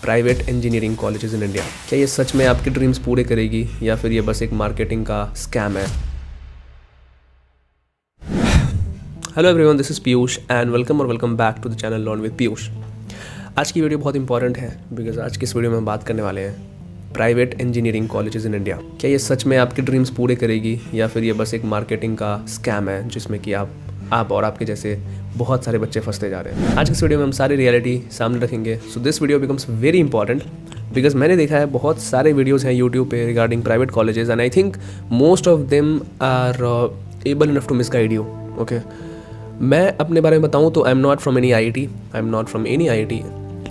Private engineering colleges in India, क्या ये सच में आपके ड्रीम्स पूरे करेगी या फिर ये बस एक मार्केटिंग का स्कैम है? Hello everyone, this is Piyush and welcome back to the channel learn with Piyush. आज की वीडियो बहुत इंपॉर्टेंट है बिकॉज आज की इस वीडियो में हम बात करने वाले हैं private engineering colleges in India. क्या ये सच में आपके ड्रीम्स पूरे करेगी या फिर ये बस एक मार्केटिंग का स्कैम है जिसमें कि आप और आपके जैसे बहुत सारे बच्चे फंसते जा रहे हैं। आज की इस वीडियो में हम सारी रियलिटी सामने रखेंगे। So this video becomes very important because मैंने देखा है बहुत सारे वीडियोज़ हैं यूट्यूब पे regarding private colleges and I think most of them are able enough to misguide you. Okay, मैं अपने बारे में बताऊं तो I am not from any IIT, I am not from any IIT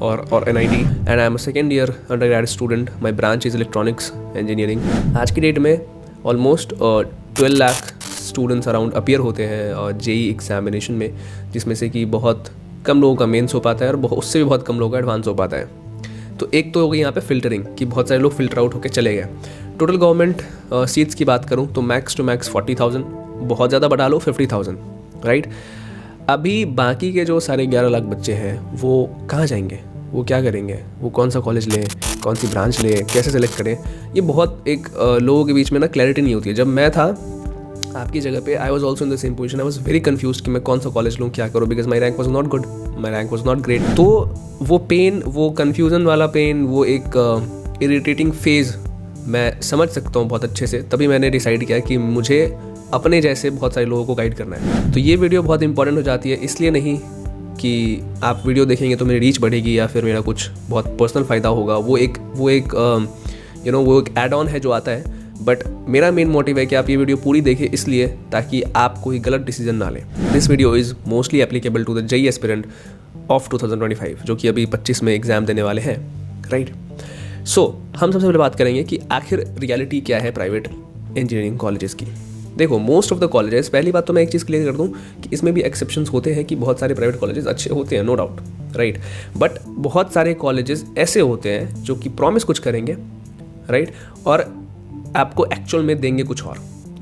or NIT and I am a second year undergraduate student. My branch is electronics engineering. आज की date में almost 12 lakh students around appear होते हैं JEE examination में, जिसमें से कि बहुत कम लोगों का मेंस हो पाता है और उससे भी बहुत कम लोगों का एडवांस हो पाता है। तो एक तो हो गई यहाँ पे फिल्टरिंग कि बहुत सारे लोग फिल्टर आउट होकर चले गए। टोटल गवर्नमेंट सीट्स की बात करूँ तो मैक्स टू मैक्स 40,000, बहुत ज़्यादा बढ़ा लो 50,000, राइट। अभी बाकी के जो सारे 11 लाख बच्चे हैं वो कहाँ जाएंगे, वो क्या करेंगे, वो कौन सा कॉलेज लें, कौन सी ब्रांच लें, कैसे सेलेक्ट करें, ये बहुत एक लोगों के बीच में ना क्लैरिटी नहीं होती है। जब मैं था आपकी जगह पे I was also in the same position, I was very confuse कि मैं कौन सा कॉलेज लूँ, क्या करूँ, because my rank was not good, my rank was not great. तो वो पेन, वो कन्फ्यूज़न वाला पेन, वो एक इरिटेटिंग फेज़ मैं समझ सकता हूँ बहुत अच्छे से। तभी मैंने डिसाइड किया कि मुझे अपने जैसे बहुत सारे लोगों को गाइड करना है। तो ये वीडियो बहुत इंपॉर्टेंट हो जाती है, इसलिए नहीं कि आप वीडियो देखेंगे तो मेरी रीच बढ़ेगी या फिर मेरा कुछ बहुत पर्सनल फ़ायदा होगा। वो एक एड ऑन है जो आता है, बट मेरा मेन मोटिव है कि आप ये वीडियो पूरी देखें इसलिए ताकि आप कोई गलत डिसीजन ना लें। This video is mostly applicable to the JEE aspirant of 2025 जो कि अभी 25 में एग्ज़ाम देने वाले हैं, राइट। सो हम सबसे पहले बात करेंगे कि आखिर रियलिटी क्या है प्राइवेट इंजीनियरिंग कॉलेजेस की। देखो, मोस्ट ऑफ द कॉलेजेस, पहली बात तो मैं एक चीज़ क्लियर कर दूं कि इसमें भी एक्सेप्शंस होते हैं कि बहुत सारे प्राइवेट कॉलेजेस अच्छे होते हैं, नो डाउट, राइट। बट बहुत सारे कॉलेजेस ऐसे होते हैं जो कि प्रॉमिस कुछ करेंगे, राइट, और आपको एक्चुअल में देंगे कुछ और,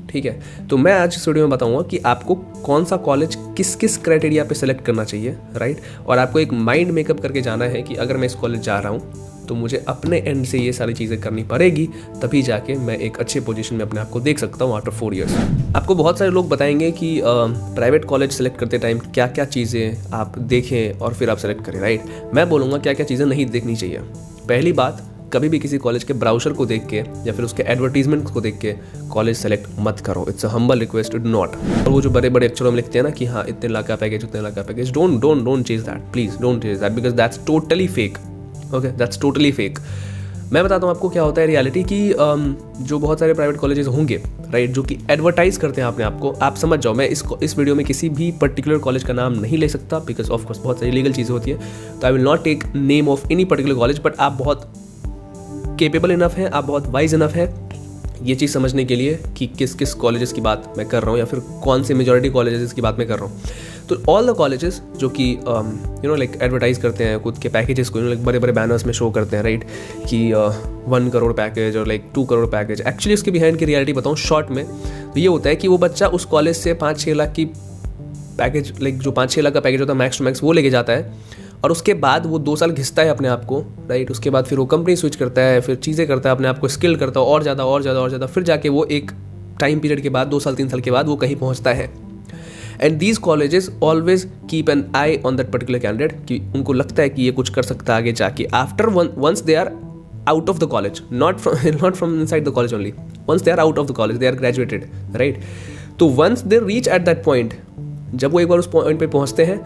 ठीक है। तो मैं आज इस वीडियो में बताऊंगा कि आपको कौन सा कॉलेज किस किस क्राइटेरिया पे सेलेक्ट करना चाहिए, राइट। और आपको एक माइंड मेकअप करके जाना है कि अगर मैं इस कॉलेज जा रहा हूँ तो मुझे अपने एंड से ये सारी चीज़ें करनी पड़ेगी, तभी जाके मैं एक अच्छे पोजीशन में अपने आप को देख सकता हूँ आफ्टर 4 इयर्स। आपको बहुत सारे लोग बताएंगे कि प्राइवेट कॉलेज सेलेक्ट करते टाइम क्या क्या चीज़ें आप देखें और फिर आप सेलेक्ट करें, राइट। मैं बोलूँगा क्या क्या चीज़ें नहीं देखनी चाहिए। पहली बात, कभी भी किसी कॉलेज के ब्राउचर को देख के या फिर उसके एडवर्टीजमेंट को देख के कॉलेज सेलेक्ट मत करो। It's a humble request, do not. और वो जो बड़े बड़े अक्षरों में लिखते हैं ना कि हाँ इतने लाख का पैकेज, उतने लाख का package, don't chase that, please don't chase that because that's totally fake. Okay, that's totally fake. मैं बताता हूँ आपको क्या होता है रियलिटी की। जो बहुत सारे प्राइवेट कॉलेजेस होंगे, राइट, जो कि एडवर्टाइज करते हैं अपने आप को, आप समझ जाओ। मैं इस वीडियो में किसी भी पर्टिकुलर कॉलेज का नाम नहीं ले सकता बिकॉज ऑफ कोर्स बहुत सारी लीगल चीज़ें होती है। तो I will not take name of any particular college, but आप बहुत केपेबल इनफ है, आप बहुत वाइज इनफ है ये चीज़ समझने के लिए कि किस किस कॉलेजेस की बात मैं कर रहा हूँ या फिर कौन से मेजॉरिटी कॉलेजेस की बात मैं कर रहा हूँ। तो ऑल द कॉलेजेस जो कि लाइक एडवर्टाइज करते हैं खुद के पैकेजेस को, लाइक बड़े बड़े बैनर्स में शो करते हैं, राइट, कि 1 करोड़ पैकेज और लाइक 2 करोड़ पैकेज। एक्चुअली उसके बिहाइंड की रियलिटी बताऊँ शॉर्ट में, तो ये होता है कि वो बच्चा उस कॉलेज से 5-6 लाख की पैकेज, लाइक जो 5-6 लाख का पैकेज होता है मैक्स टू मैक्स, वो लेके जाता है और उसके बाद वो 2 साल घिसता है अपने आप को, राइट। उसके बाद फिर वो कंपनी स्विच करता है, फिर चीज़ें करता है, अपने आप को स्किल करता है और ज़्यादा, फिर जाके वो एक टाइम पीरियड के बाद 2 साल 3 साल के बाद वो कहीं पहुंचता है। And these colleges always keep an I on that particular candidate कि उनको लगता है कि ये कुछ कर सकता है आगे जाके। After once they are out of the college, not from inside the college only, once they are out of the college, they are graduated, right. तो once they reach at that point, जब वो एक बार उस point पे पहुंचते हैं,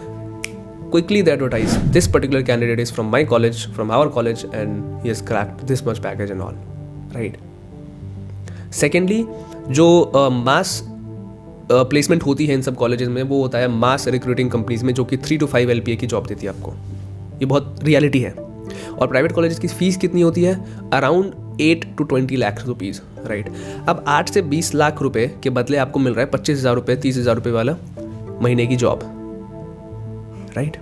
quickly they advertise this particular candidate is from my college, from our college, and he has cracked this much package and all, right. Secondly, जो mass placement होती है इन सब कॉलेजेस में, वो होता है mass recruiting companies में, जो कि 3 to 5 LPA की जॉब देती है आपको। ये बहुत रियलिटी है। और प्राइवेट कॉलेजेस की फीस कितनी होती है? Around 8 to 20 lakh rupees, right. अब 8 से 20 लाख रुपए के बदले आपको मिल रहा है 25,000 रुपये, 30,000 रुपये वाला महीने की जॉब, राइट।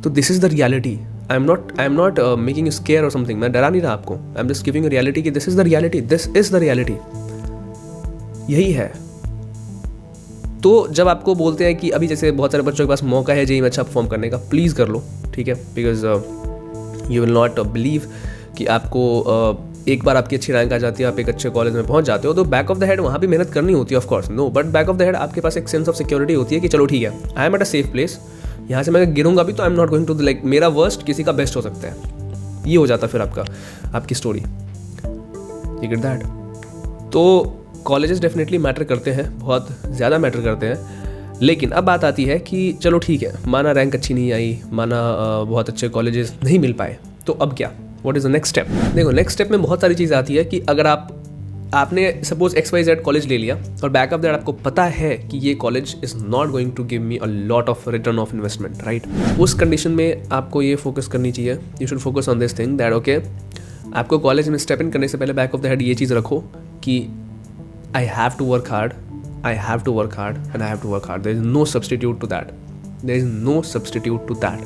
तो this is the reality. I am not making you scare or something. मैं डरा नहीं रहा आपको, I am just giving a reality कि this is the reality, this is the reality, यही है। तो जब आपको बोलते हैं कि अभी जैसे बहुत सारे बच्चों के पास मौका है JEE में अच्छा परफॉर्म करने का, प्लीज़ कर लो, ठीक है, because you will not believe कि आपको एक बार आपकी अच्छी रैंक आ जाती है, आप एक अच्छे कॉलेज में पहुंच जाते हो, तो बैक ऑफ द हेड वहाँ भी मेहनत करनी होती है of course, no, but back of the head आपके पास एक सेंस ऑफ सिक्योरिटी होती है कि चलो ठीक है, I am at a safe place, यहाँ से मैं गिरूंगा भी तो I am not going to like मेरा वर्स्ट किसी का बेस्ट हो सकता है। ये हो जाता फिर आपकी स्टोरी, यू गेट दैट। तो कॉलेजेस डेफिनेटली मैटर करते हैं, बहुत ज़्यादा मैटर करते हैं। लेकिन अब बात आती है कि चलो ठीक है, माना रैंक अच्छी नहीं आई, माना बहुत अच्छे कॉलेजेस नहीं मिल पाए, तो अब क्या, what is the next step? देखो नेक्स्ट स्टेप में बहुत सारी चीज़ आती है कि अगर आपने सपोज XYZ कॉलेज ले लिया और बैक ऑफ दैट आपको पता है कि ये college is not going to give me a lot of return of investment, right. उस कंडीशन में आपको ये फोकस करनी चाहिए, you should focus on this thing that okay, आपको कॉलेज में स्टेप इन करने से पहले बैक ऑफ द हेड ये चीज़ रखो कि I have to work hard, I have to work hard and I have to work hard. There is no substitute to that. There is no substitute to that.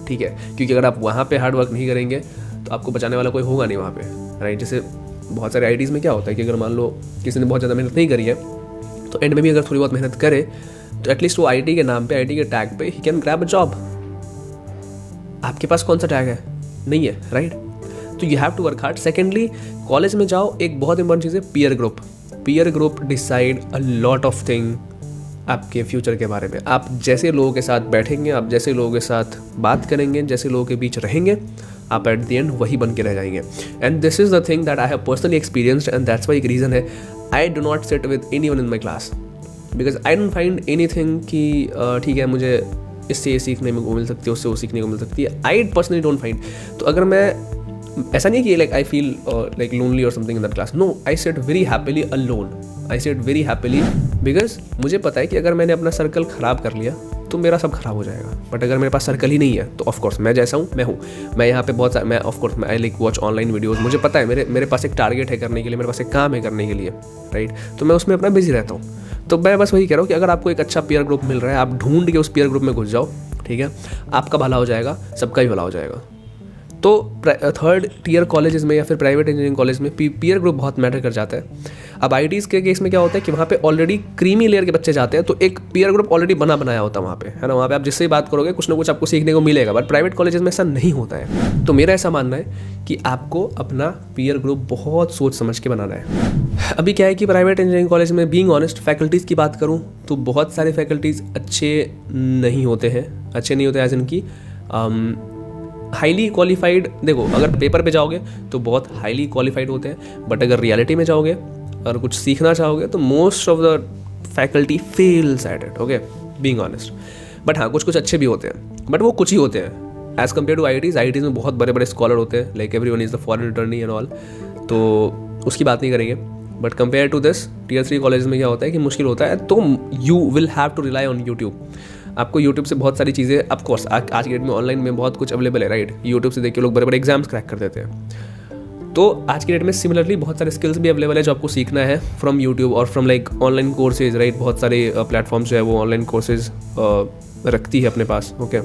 ठीक है, क्योंकि अगर आप वहाँ पे हार्ड वर्क नहीं करेंगे तो आपको बचाने वाला कोई होगा नहीं वहाँ पे, राइट। जैसे बहुत सारे IITs में क्या होता है कि अगर मान लो किसी ने बहुत ज़्यादा मेहनत नहीं करी है तो एंड में भी अगर थोड़ी बहुत मेहनत करे तो एटलीस्ट वो IIT के नाम पे, IIT के टैग पे he can grab a job. आपके पास कौन सा टैग है? नहीं है, राइट। तो you have to work hard. Secondly, college में जाओ, एक बहुत इंपॉर्टेंट चीज़ है peer group. Peer group decide a lot of thing आपके फ्यूचर के बारे में। आप जैसे लोगों के साथ बैठेंगे, आप जैसे लोगों के साथ बात करेंगे, जैसे लोगों के बीच रहेंगे, आप एट द एंड वही बन के रह जाएंगे। And this is the thing that I have personally experienced and that's why एक रीज़न है I do not sit with anyone in my class because I don't find any thing कि ठीक है मुझे इससे ये सीखने को मिल सकती है, उससे वो सीखने को मिल सकती है। I personally don't find. तो अगर मैं ऐसा नहीं कि like I feel like lonely or something in that class, no, I sit very happily alone, I sit very happily because मुझे पता है कि अगर मैंने अपना सर्कल ख़राब कर लिया तो मेरा सब खराब हो जाएगा। बट अगर मेरे पास सर्कल ही नहीं है तो ऑफकोर्स मैं जैसा हूँ मैं हूँ, मैं यहाँ पे बहुत मैं ऑफकोर्स मैं I like watch online videos, मुझे पता है मेरे पास एक टारगेट है करने के लिए, मेरे पास एक काम है करने के लिए, राइट। तो मैं उसमें अपना बिजी रहता हूँ। तो मैं बस वही कह रहा हूँ कि अगर आपको एक अच्छा पीयर ग्रुप मिल रहा है, आप ढूंढ के उस पीयर ग्रुप में घुस जाओ, ठीक है, आपका भला हो जाएगा, सबका ही भला हो जाएगा। तो थर्ड टियर कॉलेजेस में या फिर प्राइवेट इंजीनियरिंग कॉलेज में पीयर ग्रुप बहुत मैटर कर जाता है। अब IITs के केस में क्या होता है कि वहाँ पे ऑलरेडी क्रीमी लेयर के बच्चे जाते हैं, तो एक पीयर ग्रुप ऑलरेडी बनाया होता है वहाँ पे, है ना। वहाँ पे आप जिससे ही बात करोगे कुछ ना कुछ आपको सीखने को मिलेगा, बट प्राइवेट कॉलेजेस में ऐसा नहीं होता है। तो मेरा ऐसा मानना है कि आपको अपना पीयर ग्रुप बहुत सोच समझ के बनाना है। अभी क्या है कि प्राइवेट इंजीनियरिंग कॉलेज में बीइंग ऑनेस्ट फैकल्टीज़ की बात करूँ तो बहुत सारे फैकल्टीज़ अच्छे नहीं होते हैं, अच्छे नहीं होते एज इन की हाईली क्वालिफाइड। देखो अगर पेपर पे जाओगे तो बहुत हाईली क्वालिफाइड होते हैं, बट अगर रियलिटी में जाओगे और कुछ सीखना चाहोगे तो most of the faculty fails at it, okay, being honest. But हाँ, कुछ अच्छे भी होते हैं, बट वो कुछ ही होते हैं एज कम्पेयर टू IITs में बहुत बड़े बड़े स्कॉलर होते हैं, like everyone is the foreign attorney and all, तो उसकी बात नहीं करेंगे। But compare to this tier 3 college में क्या होता है कि मुश्किल होता है, तो you will have to rely on YouTube. आपको यूट्यूब से बहुत सारी चीज़ें, ऑफकोर्स आज की डेट में ऑनलाइन में बहुत कुछ अवेलेबल है, राइट। यूट्यूब से देख के लोग बड़े बड़े एग्जाम्स क्रैक कर देते हैं। तो आज की डेट में सिमिलरली बहुत सारे स्किल्स भी अवेलेबल है जो आपको सीखना है फ्रॉम यूट्यूब और from like online courses, right. बहुत सारे प्लेटफॉर्म्स जो है वो ऑनलाइन कोर्सेज रखती है अपने पास, ओके,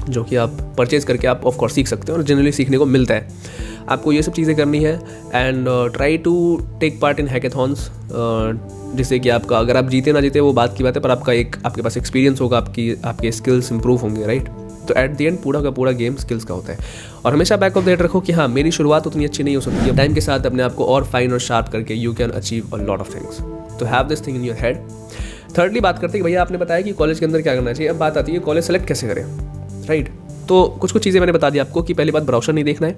जो कि आप परचेज करके आप ऑफकोर्स सीख सकते हो और जनरली सीखने को मिलता है। आपको ये सब चीज़ें करनी है and try to take part in hackathons, जिससे कि आपका अगर आप जीते ना जीते वो बात की बात है, पर आपके पास एक्सपीरियंस होगा, आपके स्किल्स इंप्रूव होंगे, राइट। तो एट द एंड पूरा का पूरा गेम स्किल्स का होता है। और हमेशा बैक ऑफ द हेड रखो कि हाँ, मेरी शुरुआत उतनी अच्छी नहीं हो सकती है, टाइम के साथ अपने आप को और फाइन और शार्प करके you can achieve a lot of things. तो have this thing in your head. Thirdly बात करते हैं कि भैया आपने बताया कि कॉलेज के अंदर क्या करना चाहिए। अब बात आती है कॉलेज सेलेक्ट कैसे करें, राइट। तो कुछ चीज़ें मैंने बता दी आपको कि पहली बात ब्राउचर नहीं देखना है,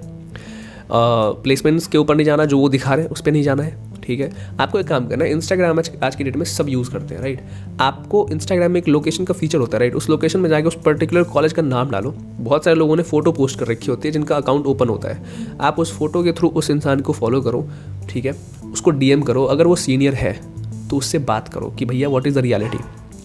प्लेसमेंट्स के ऊपर नहीं जाना, जो वो दिखा रहे हैं उस पर नहीं जाना है, ठीक है। आपको एक काम करना है, इंस्टाग्राम आज की डेट में सब यूज़ करते हैं, राइट। आपको इंस्टाग्राम में एक लोकेशन का फीचर होता है, राइट। उस लोकेशन में जाके उस पर्टिकुलर कॉलेज का नाम डालो। बहुत सारे लोगों ने फोटो पोस्ट कर रखी होती है जिनका अकाउंट ओपन होता है। आप उस फोटो के थ्रू उस इंसान को फॉलो करो, ठीक है, उसको DM करो। अगर वो सीनियर है तो उससे बात करो कि भैया what is the reality,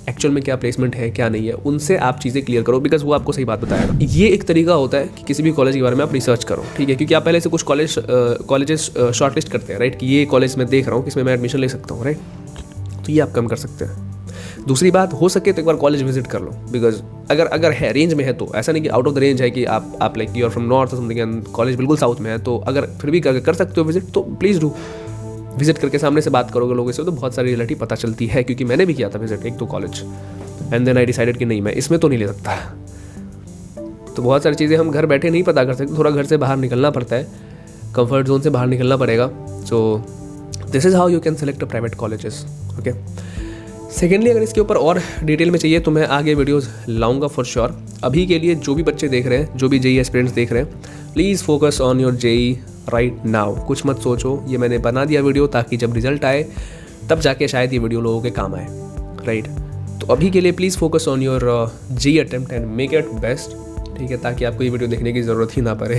actual में क्या प्लेसमेंट है क्या नहीं है, उनसे आप चीज़ें क्लियर करो, बिकॉज वो आपको सही बात बताएगा। ये एक तरीका होता है कि किसी भी कॉलेज के बारे में आप रिसर्च करो, ठीक है, क्योंकि आप पहले से कुछ कॉलेजेस शॉर्टलिस्ट करते हैं, राइट, कि ये कॉलेज में देख रहा हूँ कि इसमें मैं एडमिशन ले सकता हूँ, राइट। तो ये आप कम कर सकते हैं। दूसरी बात, हो सके तो एक बार कॉलेज विजिट कर लो, बिकॉज अगर है रेंज में है तो ऐसा नहीं कि आउट ऑफ द रेंज है कि आप like you are from north और समथिंग एंड कॉलेज बिल्कुल साउथ में है, तो अगर फिर भी कर सकते हो विजिट तो प्लीज़ डू। विजिट करके सामने से बात करोगे लोगों से तो बहुत सारी रियलिटी पता चलती है, क्योंकि मैंने भी किया था visit 1-2 college and then I decided कि नहीं, मैं इसमें तो नहीं ले सकता। तो बहुत सारी चीज़ें हम घर बैठे नहीं पता कर सकते, थोड़ा घर से बाहर निकलना पड़ता है, कंफर्ट जोन से बाहर निकलना पड़ेगा. So this is how you can select a private colleges. Okay. Secondly, अगर इसके ऊपर और डिटेल में चाहिए तो मैं आगे वीडियोस लाऊंगा फॉर श्योर. अभी के लिए जो भी बच्चे देख रहे हैं, जो भी जेई एस्पिरेंट्स देख रहे हैं, please focus on your JEE right now. कुछ मत सोचो, ये मैंने बना दिया वीडियो ताकि जब रिजल्ट आए तब जाके शायद ये वीडियो लोगों के काम आए, राइट. तो अभी के लिए please focus on your JEE attempt and make it best, ठीक है, ताकि आपको ये वीडियो देखने की ज़रूरत ही ना पड़े.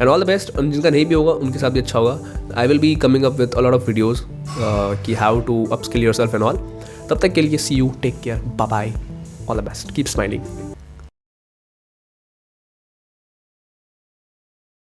And all the best. जिनका नहीं भी होगा उनके साथ भी अच्छा होगा. I will be coming up with a lot of videos कि how to upskill yourself and all. तब तक के लिए see you, take care, bye bye, all the best, keep smiling.